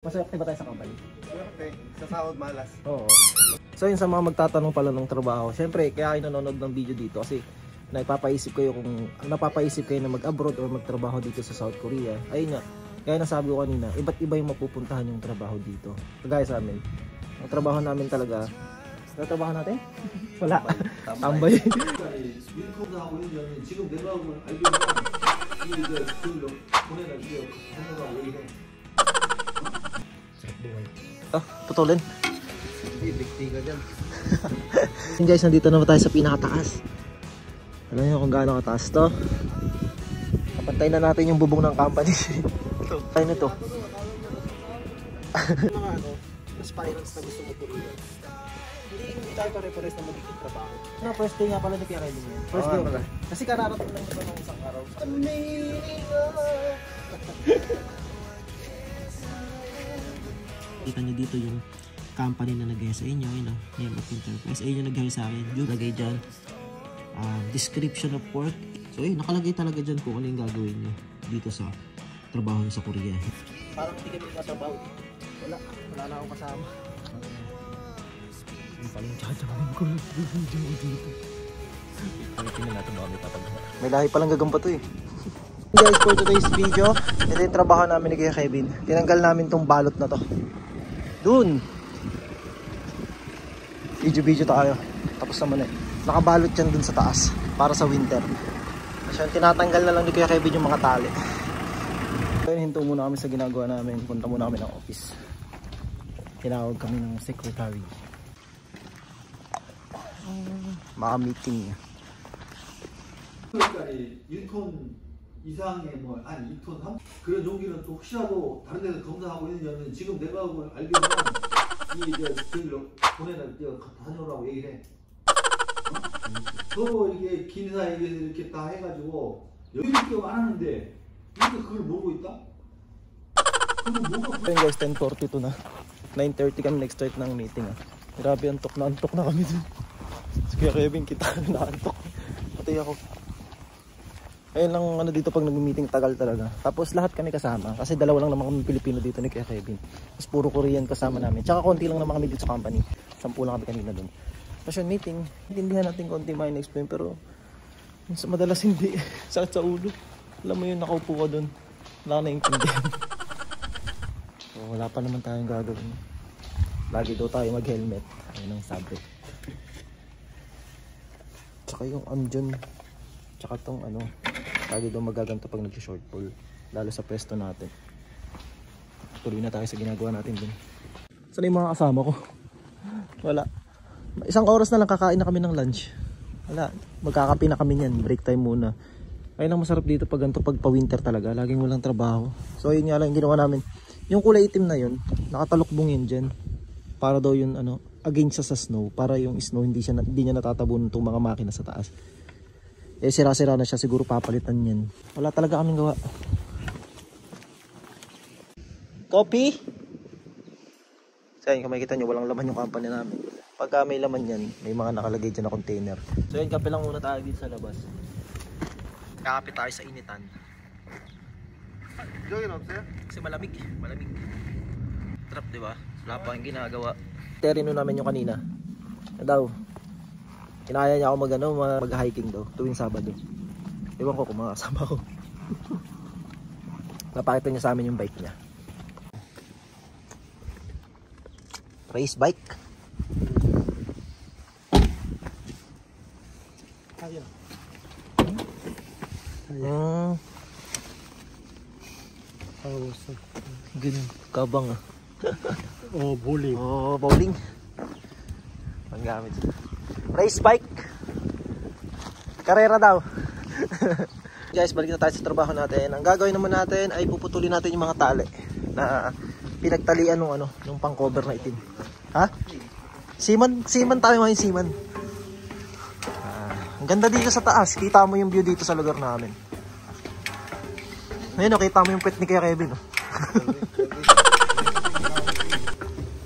Maswerte ba tayo sa company? Swerte, sa sahod malas. Oo. So yun sa mga magtatanong pala ng trabaho. Siyempre, kaya kayo nanonood ng video dito kasi napapaisip kayo na mag-abroad or magtrabaho dito sa South Korea. Ayun nga, kaya nasabi ko kanina, iba't iba yung mapupuntahan yung trabaho dito. Kagaya sa amin. Ang trabaho namin talaga, trabaho natin? Wala. Tambay. Putulin. Bibigti ka dyan. Guys, nandito na tayo sa pinakataas. Alam niyo kung gaano kataas to? Kapantay na natin yung bubong ng company. Tayo na to. Mga aspirants na gusto magpuriyan. Hindi tayo pare-pares na magiging trabaho. First day nga pala ni Kuya Kevin yan. First day pala. Kasi kararating lang ito ng isang araw. Kita nyo dito yung company na nag-hire sa inyo, name of enterprise. Ayun yung nag-hire sa akin. Yung lagay dyan, description of work. So ayun, nakalagay talaga dyan kung ano yung gagawin nyo dito sa trabaho nyo sa Korea. Parang hindi kami nakatrabaho. Wala na akong kasama. Yung paling chachawin ko lang dito. Palitin natin baka may papagawa. May lahi palang gagamba to eh. Guys, for today's video, ito yung trabaho namin ni Kuya Kevin. Tinanggal namin tong balot na to. Dun! Video tayo. Tapos naman eh. Nakabalot yan dun sa taas. Para sa winter. Kasi tinatanggal na lang ni Kuya Kevin yung mga tali. So hinto muna kami sa ginagawa namin. Punta muna kami ng office. Tinawag kami ng secretary. Maka-meeting. 일톤 이상의 뭐 아니 2톤 3 그런 용기는 또 혹시라도 다른 데서 검사하고 있느냐면 지금 내가 알기로는 이 저기로 보내는 다녀오라고 얘기를 해. 서로 이렇게 긴 사이에 이렇게 다 해가지고 여기 기억 안 하는데 이렇게 그걸 모르고 있다? Ayun guys, 10:42 na. 9:30 kami next start ng meeting. Grabe, antok na kami dun. Si Kuya Kevin, kita naantok. Pati ako. Ayun lang ano dito pag nag-meeting, tagal talaga. Tapos lahat kami kasama kasi dalawa lang naman kami Pilipino dito ni Kuya Kevin. Tapos puro Korean kasama namin. Tsaka konti lang naman kami dito sa company. 10 lang kami kanina dun. Tapos yung meeting, hindihan natin konti ma-explain pero madalas hindi. Sakit sa ulo. Alam mo yun, nakaupo ka dun. Wala ka naiintindihan. So, wala pa naman tayong gagawin. Lagi daw tayo mag-helmet. Ayun ang sabi. Tsaka yung amdyan. Tsaka tong lagi daw magaganto pag nag-short pull. Lalo sa pwesto natin. Tuloy na tayo sa ginagawa natin dun. Saan yung mga kasama ko? Wala. Isang oras na lang kakain na kami ng lunch. Wala. Magkakape na kami niyan. Break time muna. Ayun ang masarap dito pag ganito pag pa-winter talaga. Laging walang trabaho. So yun nga lang yung ginawa namin. Yung kulay itim na yun, nakatalukbong yun dyan. Para daw yun against sa snow. Para yung snow hindi niya natatabunan itong mga makina sa taas. Eh sira-sira na siya, siguro papalitan yan. Wala talaga kaming gawa. Copy? So yun, kung makikita nyo, walang laman yung company namin. Pagka may laman yan, may mga nakalagay dyan na container. So yun, kape lang muna tayo dito sa labas. Kakape tayo sa initan. Join up, sir? Kasi malamig. Trap, diba? Wala pa yung ginagawa. Terino namin yung kanina. Daw. Kinaya niya ako mag-hiking daw tuwing Sabado. Ewan ko kung makakasama ko. Napakita niya sa amin yung bike niya. Race bike. Ayan. Ganun. Kabang ah. Bowling. Bowling. Ang gamit. Race bike. Karera daw. Guys, balik na tayo sa trabaho natin. Ang gagawin naman natin ay puputulin natin yung mga tali na pinagtalian nung pang-cover na itim. Ha? Seaman tayo ngayon, seaman. Ang ganda dito sa taas. Kita mo yung view dito sa lugar namin. Ayun, kita mo yung pet ni Kuya Kevin.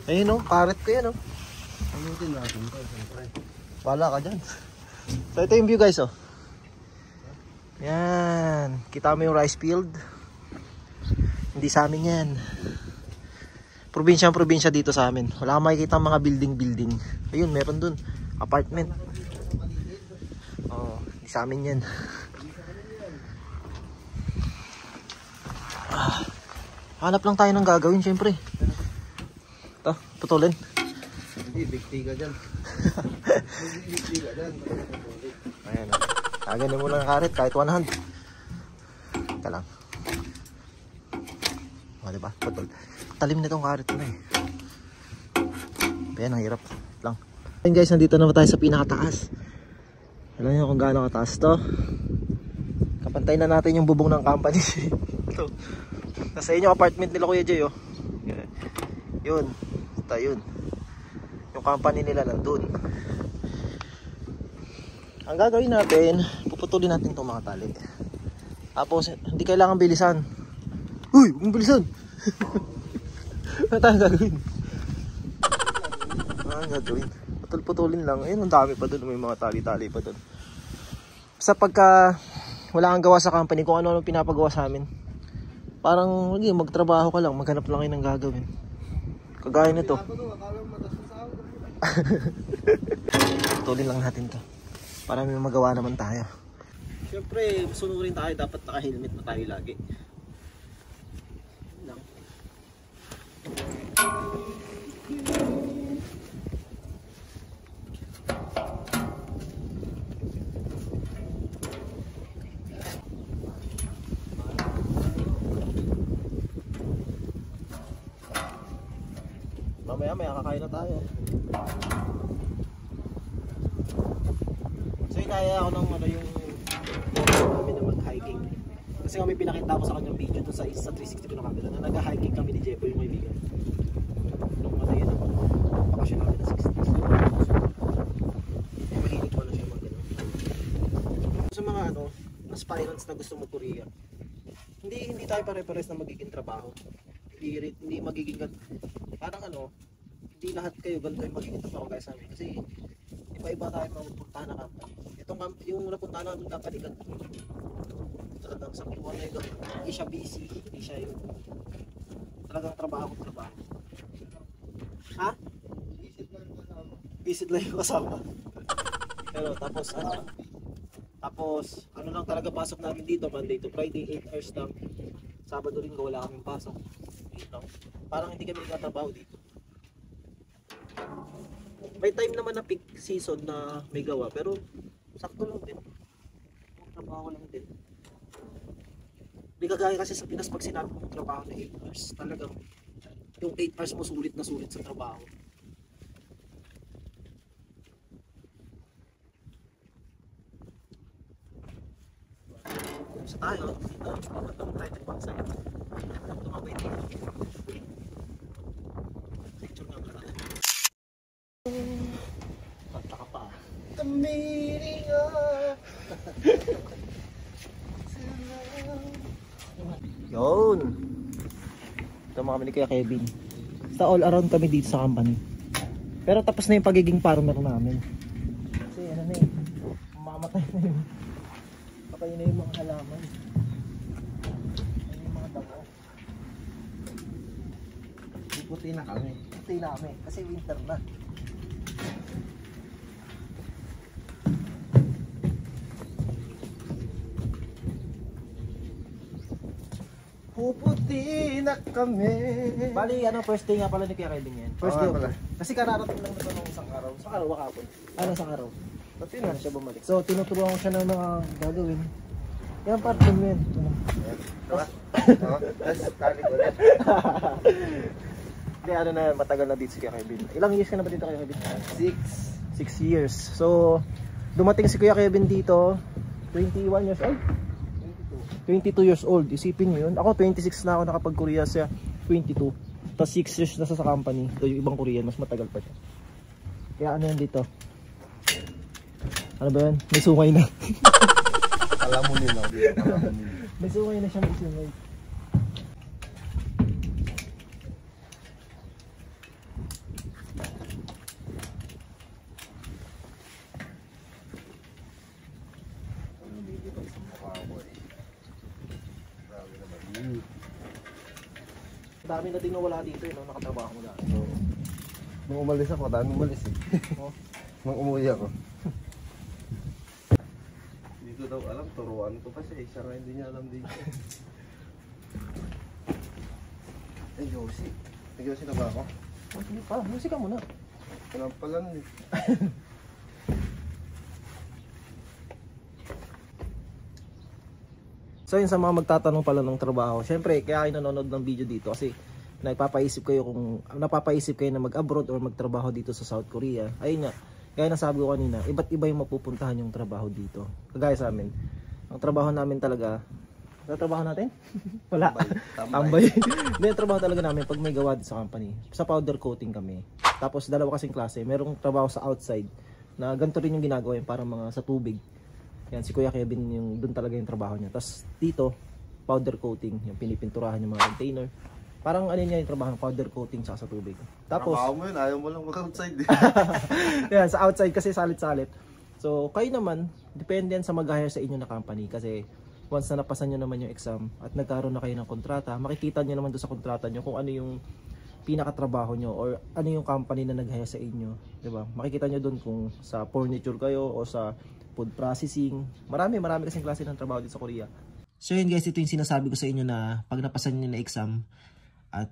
Ayun, paret ko yan. Paglutin natin ito, siyempre. Wala ka dyan. So ito yung view guys. Yan. Kita mo yung rice field. Hindi sa amin yan. probinsya dito sa amin. Wala kang makikita mga building. Ayun, meron dun. Apartment. Oo, di sa amin yan. Hanap lang tayo ng gagawin, syempre. Ito, putulin. Hindi, bigti ka dyan. Bigti ka dyan. Ayan, aganin mo lang ang karet kahit one hand. Ito lang. O, diba? Putol. Talim na itong karet na eh. Ayan, ang hirap lang. Ayan guys, nandito naman tayo sa pinakataas. Alam niyo kung gaano kataas to. Kapantay na natin yung bubong ng company. Ito. Nasa inyo apartment nila Kuya Jay, oh. Yun. Ito, yun. Yung company nila nandun. Ang gagawin natin, puputulin natin itong mga tali. Tapos, hindi kailangan bilisan. Uy, huwag mong bilisan! Ano tayong gagawin? Ano gagawin? Putulin lang. Ayun, ang dami pa dun. May mga tali-tali pa dun. Sa pagka wala kang gawa sa company, kung ano-ano pinapagawa sa amin, parang magtrabaho ka lang, maghanap lang kayo ng gagawin. Kagaya nito. Putulin lang natin to para may magawa naman tayo. Siyempre, sunurin tayo, dapat naka-helmet na tayo lagi. Lang. Mamaya kakain na tayo. So inaya ako ng yung namin na mag-hiking. Kasi kami pinakita ko sa kanyang video doon sa 360 ko na camera na nag-hiking kami ni Jepo yung kaibigan. Nung matayin ako, bakasyon namin na 60s. Mahilig ko na siya mga ganun. Sa mga aspirants na gusto mo Korea, hindi tayo pare-pares na magiging trabaho. Hindi magiging parang hindi lahat kayo ganito yung magiging trabaho guys sa amin. Kasi iba-iba tayo mapupuntahan na company. Yung napuntahan namin company ganito. Talagang sa kinuha na yun, hindi siya busy, hindi siya yung talagang trabaho. Ha? Visit lang yung kasama. Pero tapos ano lang talaga pasok namin dito, Monday to Friday, 8 hours lang. Sabado rin wala kaming pasok. Parang hindi kami nagtatrabaho dito. May time naman na peak season na may gawa, pero sakto lang din. Trabaho lang din. Hindi kagaya kasi sa Pinas pag sinabi mo trabaho na 8 hours, talagang yung 8 hours mo sulit na sulit sa trabaho. Sa tayo, dito, magandang tayo ng bangsa. Tumabay dito. Picture nga pala natin. Kanta ka pa. The meaning of yun. Ito mga kami ni Kuya Kevin. Basta all around kami dito sa company. Pero tapos na yung pagiging partner namin. Kasi mamatay na yun. Patay na yung mga halaman. Yung mga damo. Puti na kami. Puti na kami kasi winter na. Puputi na kami. Bali, first day nga pala ni Kuya Kevin yan. First day pala. Kasi kararating lang naman ng isang araw. Isang araw, wakapon. Isang araw. Pati Na siya bumalik. So, tinuturuan ko siya ng mga gagawin. Yan, part mo yan. Diba? Tapos tali ko rin. Hindi, na, matagal na dito si Kuya Kevin. Ilang years ka na ba dito Kuya Kevin? 6 years. So, dumating si Kuya Kevin dito, 21 years old. 22 years old. Isipin nyo yun. Ako 26 na ako nakapag-Korea, siya 22. Tapos 6 years na sa company. Ito yung ibang Korean, mas matagal pa siya. Kaya ano yan dito? Ano ba yan? May sungay na. Alam mo nila. May sungay na siya, may sungay. dami na din nawala dito, no? Nakatrabaho mo dati. So, Nung umalis ako, dami umalis eh. oh, Nung umuwi ako. Hindi ko daw alam, turuan ko pa siya. Siya nga hindi niya alam dito. Ay, Yossi. Nag-Yossi na ba ako? hindi pa. Music ka muna. Wala pala nun eh. So yun sa mga magtatanong pala ng trabaho. Syempre, kaya kayo nanonood ng video dito kasi napapaisip kayo na mag-abroad or magtrabaho dito sa South Korea. Ayun nga, gaya ng sabi ko kanina, iba't iba yung mapupuntahan yung trabaho dito. Kagaya sa amin, ang trabaho namin talaga, trabaho natin? Wala. Tambay. Hindi, yung trabaho talaga namin pag may gawa sa company. Sa powder coating kami. Tapos dalawa kasing klase, merong trabaho sa outside na ganito rin yung ginagawa yung parang mga sa tubig. Yan, si Kuya Kevin, yung doon talaga yung trabaho niya. Tapos dito, powder coating, yung pinipinturahan yung mga container. Parang ano niya yung trabaho, powder coating tsaka sa tubig. Tapos, trabaho mo yun, ayaw mo lang mag-outside eh. yan, sa outside kasi salit-salit. So, kayo naman, depende yan sa mag-hire sa inyo na company. Kasi, once na napasan nyo naman yung exam at nagkaroon na kayo ng kontrata, makikita nyo naman doon sa kontrata nyo kung ano yung pinakatrabaho nyo or ano yung company na nag-hire sa inyo. Diba? Makikita nyo doon kung sa furniture kayo o sa food processing. Marami kasing klase ng trabaho dito sa Korea. So yun guys, ito yung sinasabi ko sa inyo na pag napasan nyo na exam at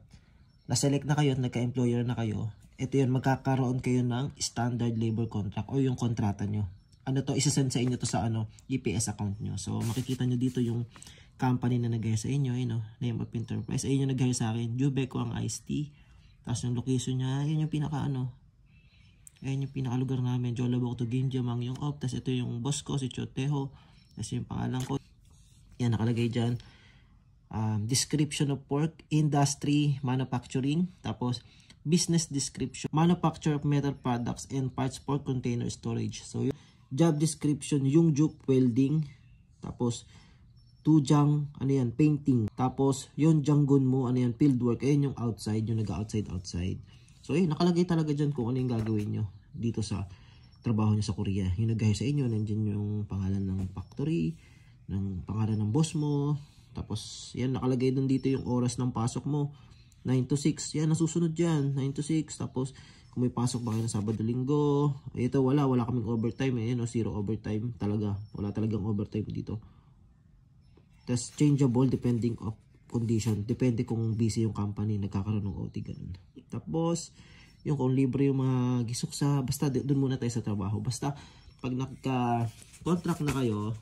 na-select na kayo at nagka-employer na kayo, ito yun, magkakaroon kayo ng standard labor contract o yung kontrata nyo. Ano to, isasend sa inyo to sa EPS account nyo. So makikita nyo dito yung company na nag-hire sa inyo, name of enterprise. Ayun yung nag-hire sa akin, Jubeco ang IST. Tapos yung location niya, yun yung pinaka ayun yung pinakalugar namin, Jolabok to Ginja, Mangyong-op. Tapos ito yung boss ko, si Choteho. Tapos yung pangalan ko. Yan, nakalagay dyan. Description of work, industry, manufacturing. Tapos, business description, manufacture of metal products and parts for container storage. So, yung job description, yung juke welding. Tapos, tujang, painting. Tapos, yung janggun mo, field work. Ayun yung outside, yung nag-outside. So, nakalagay talaga dyan kung ano yung gagawin nyo dito sa trabaho nyo sa Korea. Yung nag-hire sa inyo, nandyan yung pangalan ng factory, ng pangalan ng boss mo. Tapos, yan, nakalagay dun dito yung oras ng pasok mo. 9 to 6. Yan, nasusunod dyan. 9 to 6. Tapos, kung may pasok ba kayo ng Sabado-Linggo. Ito, wala kaming overtime. Zero overtime talaga. Wala talagang overtime dito. Tapos, changeable depending of condition. Depende kung busy yung company, nagkakaroon ng OT, ganun. Tapos, yung kung libre yung mga gisuksa, basta doon muna tayo sa trabaho. Basta, pag nagka-contract na kayo,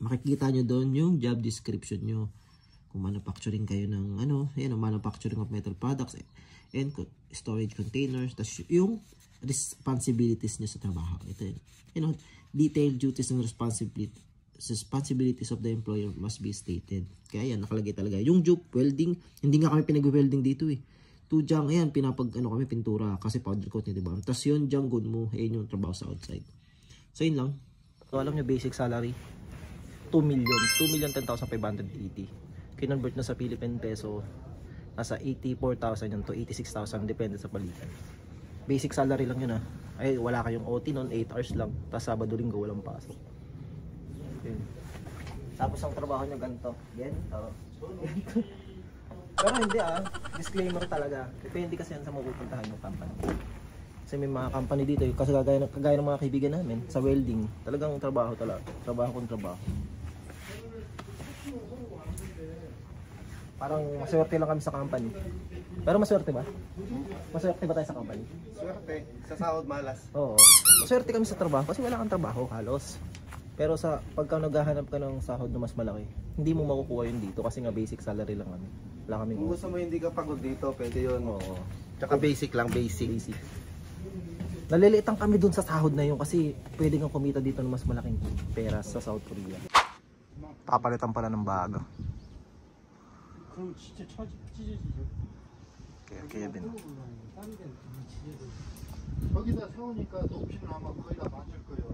makikita nyo doon yung job description nyo. Kung manufacturing kayo ng manufacturing of metal products and storage containers. Tapos yung responsibilities nyo sa trabaho. Ito yun. Detailed duties and responsibilities of the employer must be stated. Kaya yan, nakalagay talaga. Yung juke welding, hindi nga kami pinag-welding dito eh. Tujang, ayan, kami pintura kasi powder coat niya, diba? Tapos yun, janggun mo, yung trabaho sa outside. So yun lang. So alam nyo, basic salary, 2,10,580. Kinonvert na sa Philippine peso, nasa 84,000 yun to 86,000, depende sa palitan. Basic salary lang yun Ay, wala kayong OT nun, 8 hours lang. Tapos Sabado-Linggo walang pasok. Yun. Tapos ang trabaho nyo ganito. Yan. Pero hindi disclaimer talaga. Depende kasi yan sa mapupuntahan yung company. Kasi may mga company dito, kasi kagaya ng mga kaibigan namin sa welding, talagang trabaho talaga. Trabaho kung trabaho. Parang maswerte lang kami sa company. Pero maswerte ba? Maswerte ba tayo sa company? Swerte. Sa sahod malas. Oo. Maswerte kami sa trabaho kasi wala kang trabaho halos. Pero pagka naghahanap ka ng sahod na mas malaki, hindi mo makukuha yun dito kasi nga basic salary lang kami. Wala kaming Kung gusto mo hindi ka pagod dito, pwede yun. Oo. Tsaka basic lang, basic. Naliliitan kami dun sa sahod na yun kasi pwede kang kumita dito ng mas malaking pera sa South Korea. Papalitan pala ng bago. Kevin. 거기다 세우니까 높이는 아마 거의 다 맞을 거예요.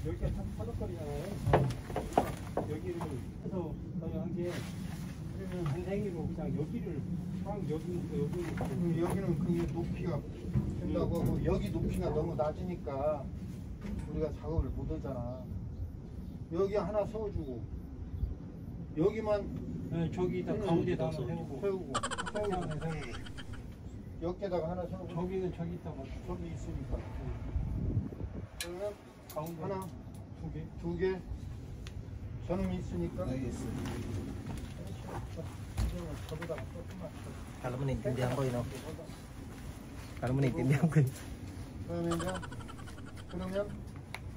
여기가 참 파덕거리잖아요. 여기를 해서 한 게 그러면 한생이로 그냥 여기를 여기는 그게 높이가 된다고 하고 여기 높이가 너무 낮으니까 우리가 작업을 못 하잖아. 여기 하나 세워주고 여기만 네, 저기다 가운데다 하나 세우고 세우고. 여기에다가 하나 세우고. 저기는 저기다가 저기 있으니까 그러면 가운데 하나, 2개. 2개. 저놈이 있으니까. 저보다 조금만. Kala mo naintindihan ko yun, no? Kala mo naintindihan ko yun. 그러면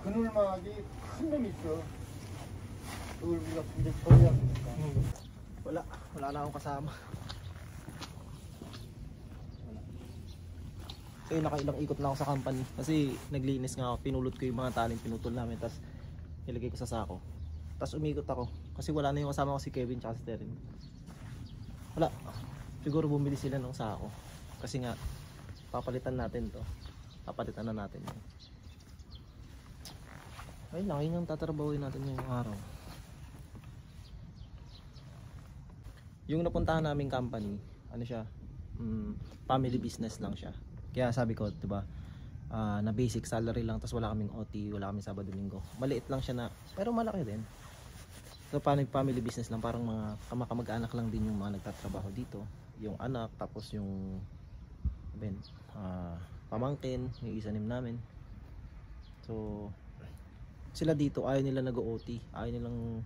그늘막이 큰 놈이 있어. 그걸 우리가 분재 처리해야 되니까. Wala na akong kasama. So yun, nakailang ikot na ako sa company. Kasi naglinis nga ako, pinulot ko yung mga taling pinutol namin. Tapos nilagay ko sa sako. Tapos umikot ako. Kasi wala na yung kasama ko si Kevin tsaka si Terin. Wala. Siguro bumili sila ng sako. Kasi nga, papalitan natin to. Papalitan na natin yun. Ayun lang, yun ang tatrabahuin natin ngayong araw. Yung napuntahan naming company, ano siya, family business lang siya. Kaya sabi ko, diba, na basic salary lang, tapos wala kaming OT, wala kaming Sabado Linggo. Maliit lang siya na, pero malaki din. So family business lang, parang mga kamag-anak lang din yung mga nagtatrabaho dito. Yung anak, tapos yung pamangkin, yung isanim namin. So sila dito, ayaw nila nag-OT, ayaw nilang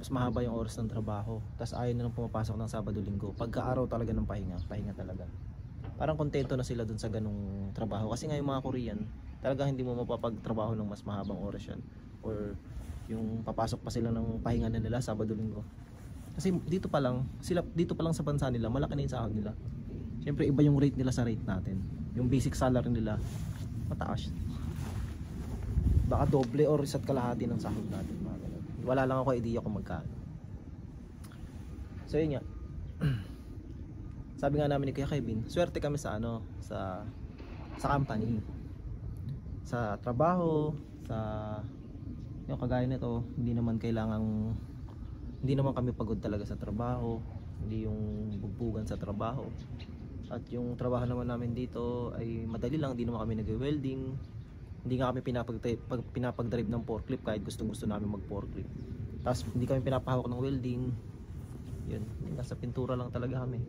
mas mahaba yung oras ng trabaho, tapos ayaw nilang pumapasok ng Sabado Linggo. Pagka-araw talaga ng pahinga talaga. Parang kontento na sila dun sa ganung trabaho. Kasi nga yung mga Korean, talaga hindi mo mapapagtrabaho ng mas mahabang oras yan. Or yung papasok pa sila ng pahinga na nila Sabado Linggo. Kasi dito pa lang sa bansa nila, malaki na yung sahod nila. Siyempre iba yung rate nila sa rate natin. Yung basic salary nila, mataas. Baka doble or isa't kalahati ng sahod natin. Wala lang ako idea kung magkano. So yun nga. Sabi nga namin ni Kuya Kevin, swerte kami sa sa company. Sa trabaho, yung kagaya nito, hindi naman kami pagod talaga sa trabaho, hindi yung bugbugan sa trabaho. At yung trabaho naman namin dito ay madali lang, hindi naman kami nag-welding. Hindi nga kami pinapag-drive ng forklift kahit gusto namin mag-forklift. Tapos hindi kami pinapahawak ng welding. Yun, nasa pintura lang talaga kami.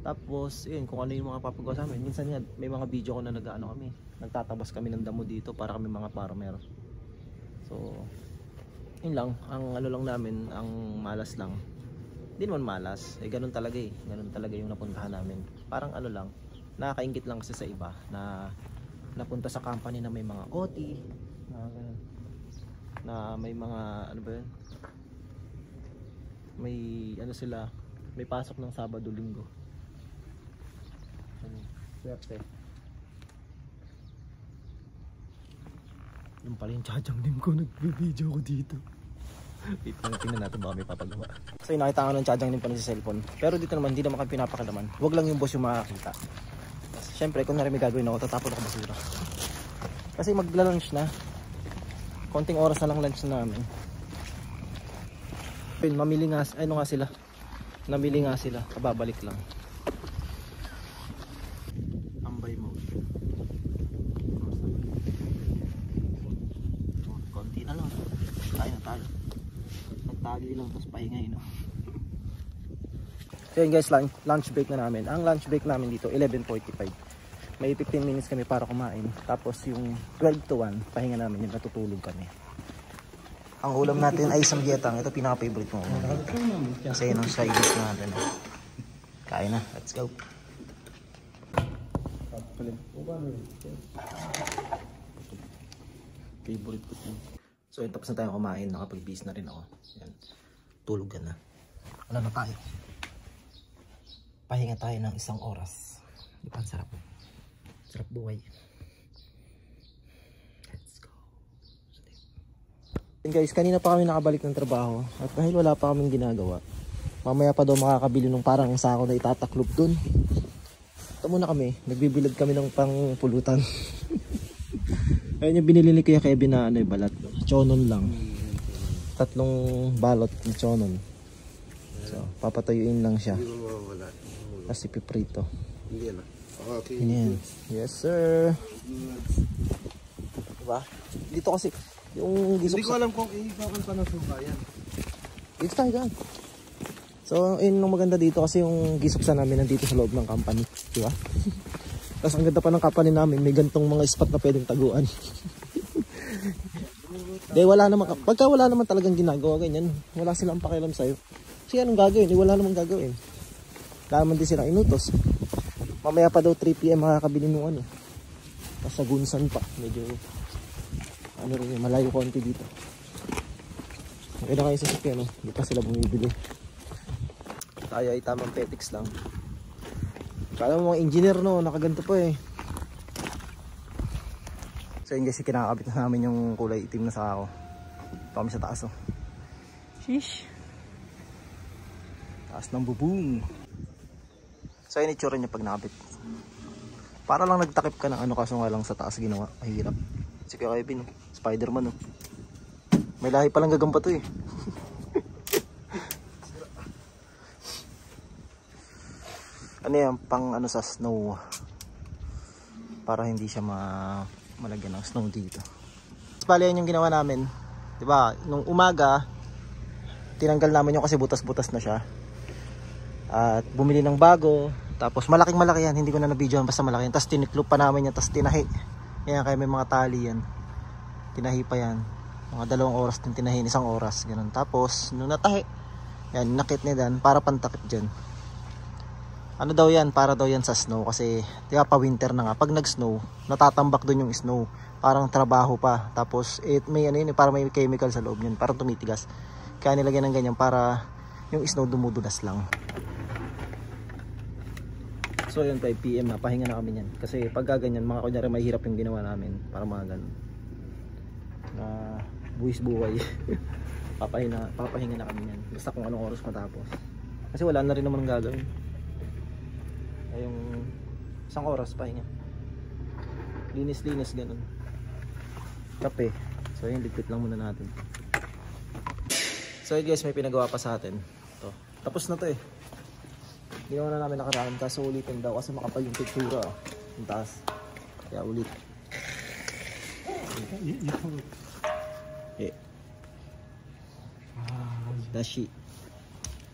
Tapos, yun, kung ano yung mga papagawa sa amin. Minsan nga, may mga video ko na nagtatabas kami ng damo dito para kami mga farmer. So, yun lang, ang ano lang namin, ang malas lang. Hindi naman malas, ganun talaga ganun talaga yung napuntahan namin. Parang ano lang, nakakaingit lang kasi sa iba na napunta sa company na may mga OT, na may mga ano ba yun, may ano sila, may pasok ng Sabado Linggo. Swerte. Yung pala yung charging dim ko, nag-video ko dito. Tingnan natin baka may papagawa. So nakita ko ng charging dim pa sa cellphone. Pero dito naman, hindi naman kami pinapakalaman. Huwag lang yung boss yung makakita. Siyempre, kung may gagawin ako, tatapon ako basura. Kasi magla-lunch na. Konting oras na lang lunch namin. Mamili nga, ano nga sila. Namili nga sila, kababalik lang. Ambay mo. Konti na lang. Tayo. Nagtali lang, tapos pahingay, no? So yun guys, lunch break na namin. Ang lunch break namin dito, 11:45. May 15 minutes kami para kumain. Tapos yung 12 to 1, pahinga namin, yung natutulog kami. Ang ulam natin ay samgyetang. Ito pinaka-favorite mo. Kasi yun ang sides natin. Kain na, let's go. Favorite ko ito. So yun, tapos na tayo kumain. Nakapag-bis na rin ako. Yan. Tulog ka na. Wala na tayo. Pahinga tayo ng 1 oras. Di ba ang sarap? Sarap buhay. Let's go. And guys, kanina pa kami nakabalik ng trabaho. At dahil wala pa kaming ginagawa, mamaya pa daw makakabili ng parang sako na itataklob dun. Ito muna kami. Nagbibilad kami ng pang-pulutan. Ayun yung binili ni Kuya Kevin na ano, balat. Chonon lang. 3 balot na chonon. So, papatayuin lang siya. Tapos ipiprito. Hindi na. Okay. Yan. Yes sir. Diba? Dito kasi yung gisok. Hindi ko alam kung ikakal pa ng suka yan. Dito tayo dyan. So, yun yung maganda dito kasi yung gisupsa namin nandito sa loob ng company. Di ba? Tapos ang ganda pa ng company namin, may gantong mga spot na pwedeng taguan. Wala naman, pagka wala naman talagang ginagawa ganyan, wala silang pakialam sa'yo. Kasi anong gagawin? Wala namang gagawin. Wala naman din silang inutos. Mamaya pa daw 3 PM makakabili nung ano. Tapos sa Gunsan pa, medyo ano rin, malayo konti dito. Okay na kayo sa sasakyan, no? Hindi pa sila bumibili. Tayo ay tamang petics lang. Kala mo mga engineer, no? Nakaganto pa eh. So yun guys, kinakabit na namin yung kulay itim na sako. Ito kami sa taas, oh. Sheesh. Taas ng bubong. So yun itsura niya pag nakabit. Para lang nagtakip ka ng ano, kaso nga lang sa taas ginawa. Mahirap. Si Kuya Kevin, Spider-Man, oh. May lahi palang gagamba to eh. Ano yan, pang ano sa snow. Para hindi siya malagyan ng snow dito. Bali yan yung ginawa namin. Diba, nung umaga, tinanggal namin yung kasi butas-butas na siya. At bumili ng bago. Tapos malaking-malaki yan, hindi ko na na-videoan, basta malaki yan. Tapos tiniklop pa namin yan, tapos tinahi. Yan, kaya may mga tali yan. Tinahi pa yan. Mga 2 oras din tinahi, 1 oras. Ganun. Tapos, nung natahi, yan, nakit niya dyan, para pantakip dyan. Ano daw yan? Para daw yan sa snow. Kasi, diba pa winter na nga. Pag nag-snow, natatambak dun yung snow. Parang trabaho pa. Tapos, may ano yun, para may chemical sa loob yun. Parang tumitigas. Kaya nilagyan ng ganyan para yung snow dumudulas lang. So yun, 5 PM na, pahinga na kami yan. Kasi pag gaganyan, mga kunyari mahirap yung ginawa namin. Para mga ganun na buwis buhay. papahinga na kami yan. Basta kung anong oras matapos. Kasi wala na rin naman ang gagawin. Ay yung 1 oras pahinga. Linis-linis ganun. Kape. So yun, ligpit lang muna natin. So guys, may pinagawa pa sa atin. Ito. Tapos na to eh. Ginawa na namin nakaraan, kaso ulitin daw kasi makapal yung pictura. Yung taas. Kaya ulit. Dashi.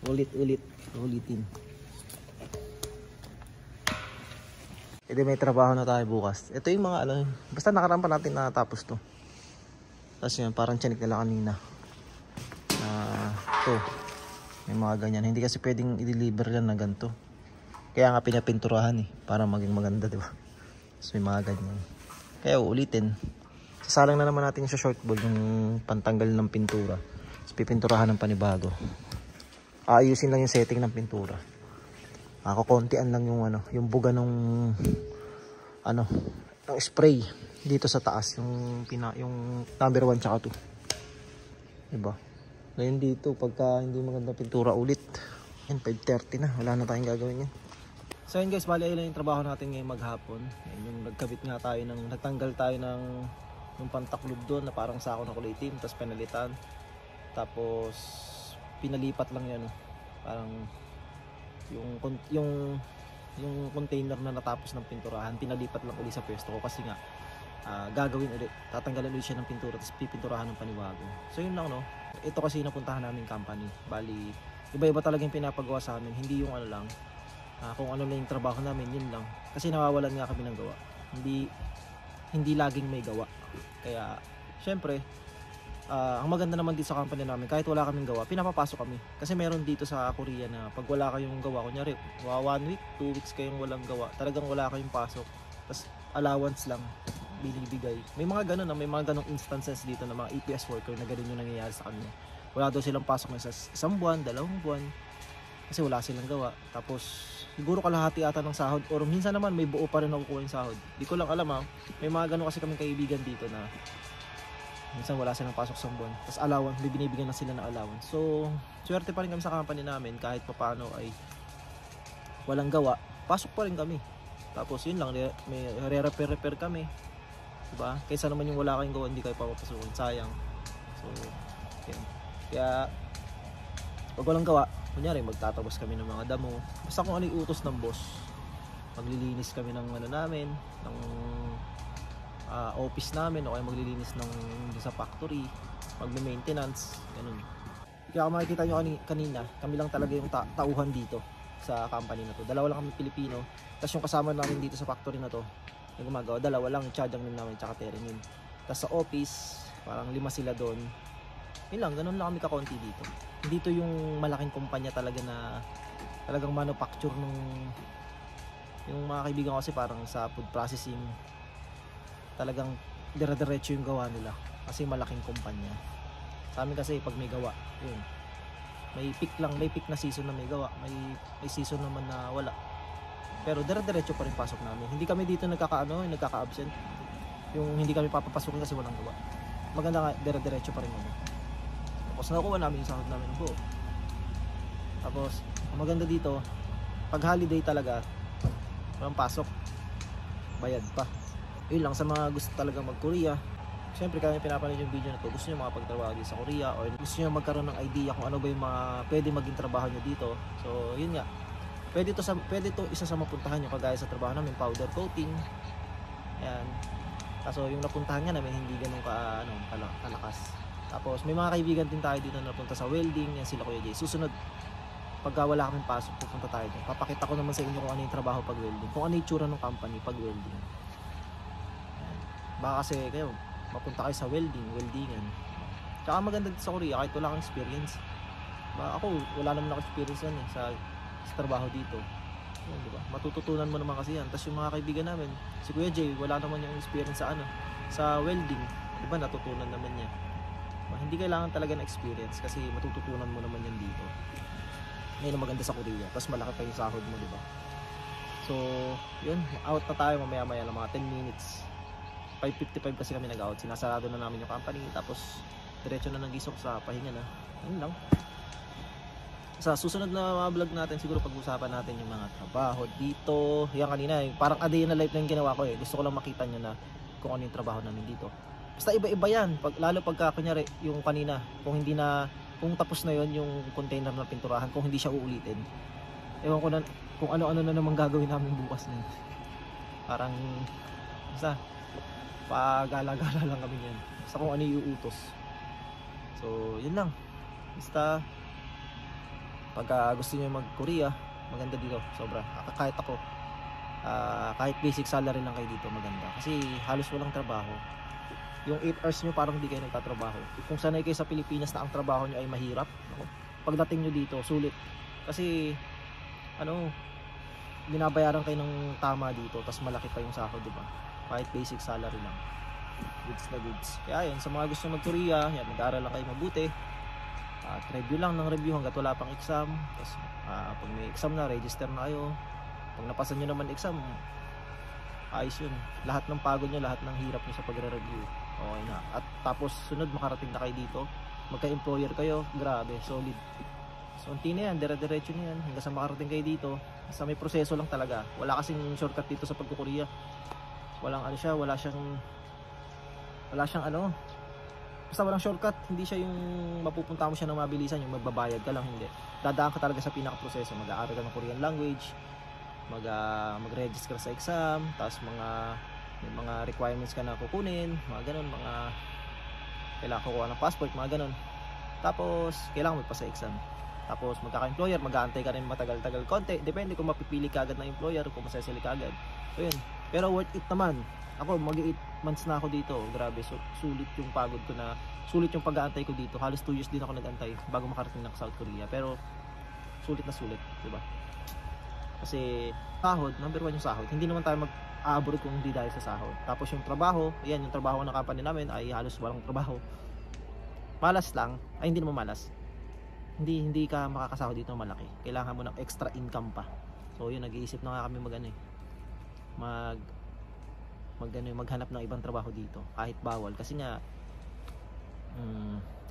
Ulitin. E di may trabaho na tayo bukas. Ito yung mga ano, basta nakaraan pa natin natapos to. Tapos yun, parang tiyanik nila kanina. Ito. May mga ganyan. Hindi kasi pwedeng i-deliver yan na ganito. Kaya nga pinapinturahan eh. Para maging maganda, di ba? So may mga ganyan. Kaya uulitin. Sasalang na naman natin sa shortboard yung pantanggal ng pintura. Tapos pipinturahan ng panibago. Aayusin lang yung setting ng pintura. Kukuntian lang yung ano, yung buga ng ano, ng spray dito sa taas, yung number 1 tsaka 2. Diba? Ngayon dito, pagka hindi maganda pintura ulit, yan, 5:30 na, wala na tayong gagawin yan. So yun guys, bali ayun yung trabaho natin ngayong maghapon. Yan, yung nagkabit nga tayo nagtanggal tayo ng pantaklob doon na parang sako na kulay itim, tapos pinalitan. Tapos pinalipat lang yan, parang yung container na natapos ng pinturahan, pinalipat lang ulit sa pwesto ko kasi nga gagawin ulit, tatanggalin ulit siya ng pintura tapos pipinturahan ng panibago. So yun lang, no. Ito kasi napuntahan namin company. Bali, iba-iba talaga yung pinapagawa sa amin. Hindi yung ano lang, kung ano lang yung trabaho namin, yun lang. Kasi nawawalan nga kami ng gawa. Hindi laging may gawa. Kaya, syempre, ang maganda naman dito sa company namin, kahit wala kaming gawa, pinapapasok kami. Kasi meron dito sa Korea na pag wala kayong gawa, kunyari, 1 week, 2 weeks kayong walang gawa, talagang wala kayong pasok. Tapos, allowance lang binibigay. May mga ganun, may mga ganung instances dito na mga EPS worker na ganun yung nangyayari sa kanila. Wala daw silang pasok na sa 1 buwan, 2 buwan kasi wala silang gawa. Tapos siguro kalahati ata ng sahod or minsan naman may buo pa rin nakukuha yung sahod. Di ko lang alam May mga ganun kasi kaming kaibigan dito na minsan wala silang pasok sa buwan. Tapos allowance, binibigyan na sila ng allowance. So, swerte pa rin kami sa company namin kahit papaano ay walang gawa. Pasok pa rin kami. Tapos yun lang, may re-repair kami. Diba? Kaysa naman yung wala kayong gawa, hindi kayo papapasukin. Sayang. So, yun. Kaya, pag walang gawa, kunyari magtatapos kami ng mga damo. Basta kung ano yung utos ng boss, maglilinis kami ng ano namin, ng office namin, o kaya maglilinis ng sa factory, magme-maintenance, ganun. Kaya kung makikita nyo kanina, kami lang talaga yung tauhan dito sa company na to. Dalawa lang kami Pilipino. Tapos yung kasama namin dito sa factory na to, yung gumagawa, dalawa lang, Chadang namin tsaka Teremin. Tapos sa office, parang 5 sila doon. Yun lang, ganun lang kami kakonti dito. Dito yung malaking kumpanya talaga na talagang manufacture nung yung mga kaibigan ko kasi parang sa food processing talagang dire-diretso yung gawa nila kasi malaking kumpanya. Sa amin kasi pag may gawa, yun, may peak lang, may peak na season na may gawa, may season naman na wala, pero dire-diretso pa rin pasok namin. Hindi kami dito nagkaka-absent, yung hindi kami papapasukin kasi walang gawa. Maganda nga, dire-diretso pa rin kami. Tapos nakuha namin yung sahod namin ng buo. Tapos ang maganda dito, pag holiday talaga walang pasok, bayad pa. Yun lang sa mga gusto talaga mag-Korea. Siyempre kami pinapanood yung video na to, gusto nyo makapagtrabaho dito sa Korea or gusto nyo magkaroon ng idea kung ano ba yung mga pwede maging trabaho nyo dito. So yun nga, pwede to isa sa mapuntahan nyo, kagaya sa trabaho namin, powder coating. Ayan. Kaso yung napuntahan nga namin hindi ganun kalakas. Tapos may mga kaibigan din tayo dito na napunta sa welding, yan sila Kuya Jay. Susunod, pagka wala kaming pasok, pupunta tayo dito. Papakita ko naman sa inyo kung ano yung trabaho pag welding, kung ano yung tsura ng company pag welding. Ayan. Baka kasi kayo mapunta kayo sa weldingan. Tsaka maganda dito sa Korea kahit wala kang experience. Ako wala naman ako experience yan sa trabaho dito. Yun, diba? Matututunan mo naman kasi yan. Tapos yung mga kaibigan namin, si Kuya Jay, wala naman yung experience sa welding. Diba natutunan naman niya. Hindi kailangan talaga ng experience kasi matututunan mo naman yan dito. Ngayon ang maganda sa Korea. Tapos malaki pa yung sahod mo, diba? So yun, out na tayo mamaya-maya ng mga 10 minutes. 5:55 kasi kami nag-out. Sinasarado na namin yung company. Tapos diretso na nag-isok sa pahinga na. Yun lang. Sa susunod na mga vlog natin, siguro pag-usapan natin yung mga trabaho dito. Yan kanina, parang a day in a life lang yung ginawa ko eh. Gusto ko lang makita nyo na kung ano yung trabaho namin dito. Basta iba-iba yan. Lalo pagka kunyari yung kanina, kung tapos na yon yung container na pinturahan, kung hindi siya uulitin. Ewan ko na kung ano-ano na naman gagawin namin bukas na. Parang basta pagala-gala lang kami yan. Basta kung ano yung utos. So yun lang. Basta pagka gusto niyo mag-Korea, maganda dito, sobra. Kahit ako, kahit basic salary lang kayo dito, maganda. Kasi halos walang trabaho. Yung 8 hours nyo parang hindi kayo nagtatrabaho. Kung sanay kayo sa Pilipinas na ang trabaho nyo ay mahirap, pagdating nyo dito, sulit. Kasi, binabayaran kayo ng tama dito, tas malaki pa yung sahod, diba? Kahit basic salary lang. Goods na goods. Kaya yun, sa mga gusto mag-Korea, yan, mag-aaral lang kayo mabuti. At review lang ng review hanggat wala pang exam. Tapos pag may exam na, register na kayo. Pag napasa nyo naman exam, ayos yun. Lahat ng pagod nyo, lahat ng hirap nyo sa pagre-review, okay na. At tapos sunod makarating na kayo dito, magka-employer kayo, grabe, solid. So unti na yan, dire-diretso na yan hanggang sa makarating kayo dito. Basta may proseso lang talaga. Wala kasing shortcut dito sa pagkukorea. Wala siyang basta walang shortcut. Hindi siya yung mapupunta mo siya ng mabilisan, yung magbabayad ka lang, hindi. Dadaan ka talaga sa pinaka-proseso. Mag-aaral ka ng Korean language, mag-register sa exam, tapos may mga requirements ka na kukunin, mga ganun, mga kailangan kukuha ng passport, mga ganun. Tapos kailangan magpasa exam. Tapos magkaka-employer, mag-aantay ka rin matagal-tagal konti, depende kung mapipili ka agad ng employer, kung masasali ka agad. So yun, pero worth it naman. Ako mag-8 months na ako dito, grabe, sulit yung pagod ko na, sulit yung pag-aantay ko dito. Halos 2 years din ako nag-antay bago makarating na South Korea, pero sulit na sulit, diba? Kasi sahod, number 1 yung sahod. Hindi naman tayo mag-abroad kung hindi dahil sa sahod. Tapos yung trabaho, yan yung trabaho ng company namin ay halos walang trabaho. Malas lang, ay hindi naman malas. Hindi ka makakasahod dito malaki. Kailangan mo ng extra income pa. So yun, nag-iisip na nga kami maghanap ng ibang trabaho dito kahit bawal kasi nga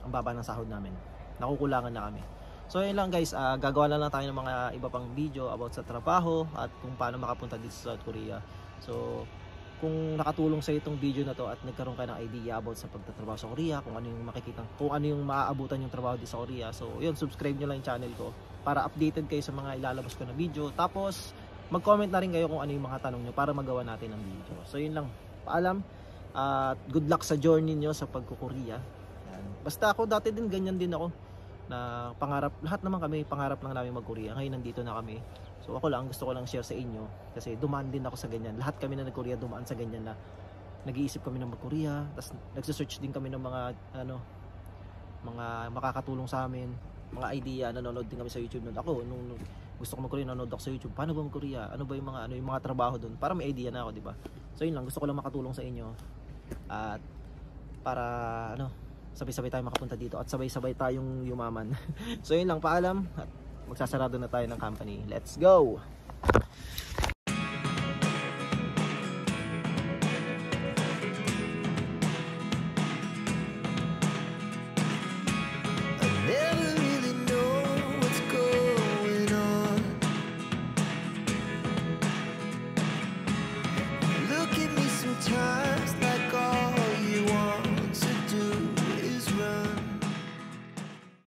ang baba ng sahod namin, nakukulangan na kami. So yun lang guys, gagawa lang tayo ng mga iba pang video about sa trabaho at kung paano makapunta dito sa South Korea. So kung nakatulong sa itong video na to at nagkaroon ka ng idea about sa pagtatrabaho sa Korea, kung ano yung maaabutan yung trabaho dito sa Korea, so yun, subscribe nyo lang yung channel ko para updated kayo sa mga ilalabas ko na video. Tapos mag-comment na rin kayo kung ano yung mga tanong nyo para magawa natin ng video. So yun lang, paalam at good luck sa journey nyo sa pagkukorea. Basta ako dati din ganyan din ako, na pangarap, lahat naman kami pangarap lang namin mag-Korea. Ngayon nandito na kami. So ako lang, gusto ko lang share sa inyo kasi dumaan din ako sa ganyan. Lahat kami na nag-Korea dumaan sa ganyan na nag-iisip kami ng mag-Korea, tapos nagse-search din kami ng mga mga makakatulong sa amin, mga idea. Nanonood din kami sa YouTube noon. Ako nung gusto ko mag-Korea, nanonood ako sa YouTube. Paano ba mag-Korea? Ano ba yung mga trabaho doon? Para may idea na ako, di ba? So yun lang, gusto ko lang makatulong sa inyo. At para sabay-sabay tayo makapunta dito at sabay-sabay tayong yumaman. So yun lang, paalam at magsasarado na tayo ng company. Let's go!